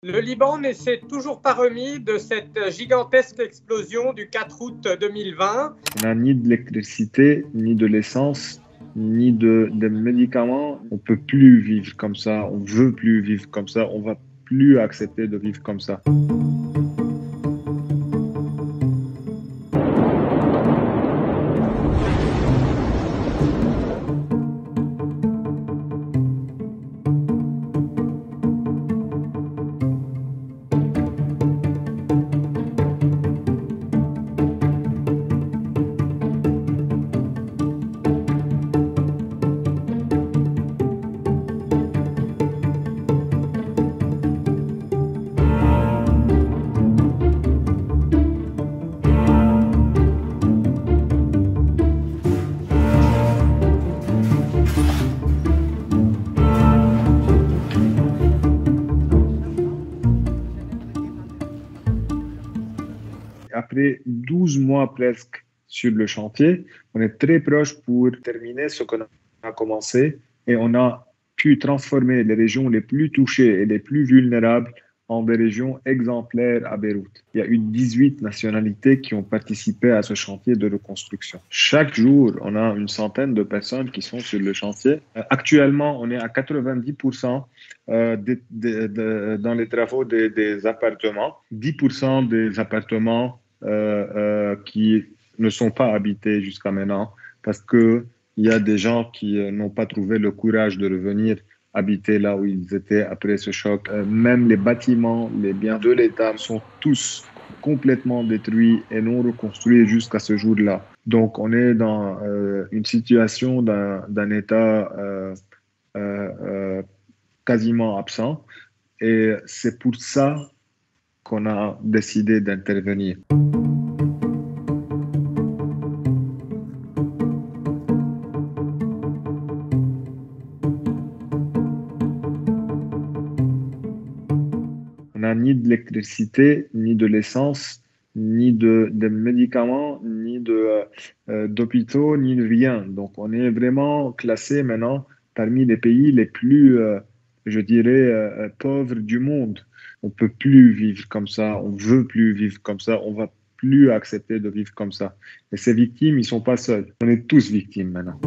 Le Liban ne s'est toujours pas remis de cette gigantesque explosion du 4 août 2020. On n'a ni de l'électricité, ni de l'essence, ni de médicaments. On peut plus vivre comme ça. On veut plus vivre comme ça. On va plus accepter de vivre comme ça. Après 12 mois presque sur le chantier, on est très proche pour terminer ce qu'on a commencé et on a pu transformer les régions les plus touchées et les plus vulnérables en des régions exemplaires à Beyrouth. Il y a eu 18 nationalités qui ont participé à ce chantier de reconstruction. Chaque jour, on a une centaine de personnes qui sont sur le chantier. Actuellement, on est à 90% dans les travaux des appartements. 10% des appartements qui ne sont pas habités jusqu'à maintenant parce qu'il y a des gens qui n'ont pas trouvé le courage de revenir habiter là où ils étaient après ce choc. Même les bâtiments, les biens de l'État sont tous complètement détruits et non reconstruits jusqu'à ce jour-là. Donc on est dans une situation d'un État quasiment absent et c'est pour ça qu'on a décidé d'intervenir. On n'a ni de l'électricité, ni de l'essence, ni de médicaments, ni d'hôpitaux, ni de rien. Donc, on est vraiment classé maintenant parmi les pays les plus, je dirais, pauvres du monde. On peut plus vivre comme ça, on veut plus vivre comme ça, on va plus accepter de vivre comme ça. Et ces victimes, ils sont pas seuls. On est tous victimes maintenant.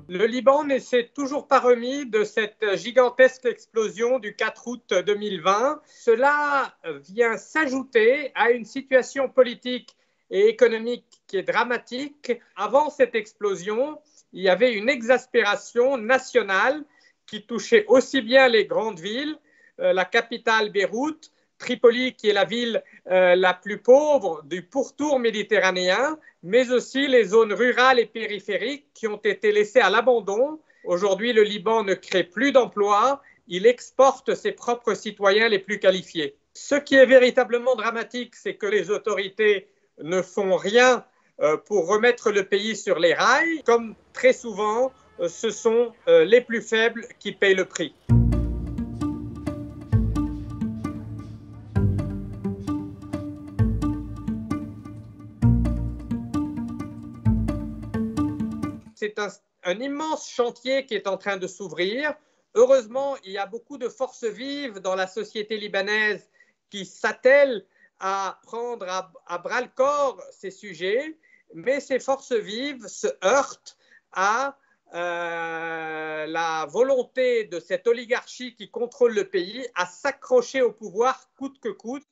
Le Liban ne s'est toujours pas remis de cette gigantesque explosion du 4 août 2020. Cela vient s'ajouter à une situation politique et économique qui est dramatique. Avant cette explosion, il y avait une exaspération nationale qui touchait aussi bien les grandes villes, la capitale Beyrouth, Tripoli qui est la ville la plus pauvre du pourtour méditerranéen, mais aussi les zones rurales et périphériques qui ont été laissées à l'abandon. Aujourd'hui, le Liban ne crée plus d'emplois, il exporte ses propres citoyens les plus qualifiés. Ce qui est véritablement dramatique, c'est que les autorités ne font rien pour remettre le pays sur les rails. Comme très souvent, ce sont les plus faibles qui payent le prix. C'est un immense chantier qui est en train de s'ouvrir. Heureusement, il y a beaucoup de forces vives dans la société libanaise qui s'attellent à prendre à bras-le-corps ces sujets, mais ces forces vives se heurtent à la volonté de cette oligarchie qui contrôle le pays à s'accrocher au pouvoir coûte que coûte.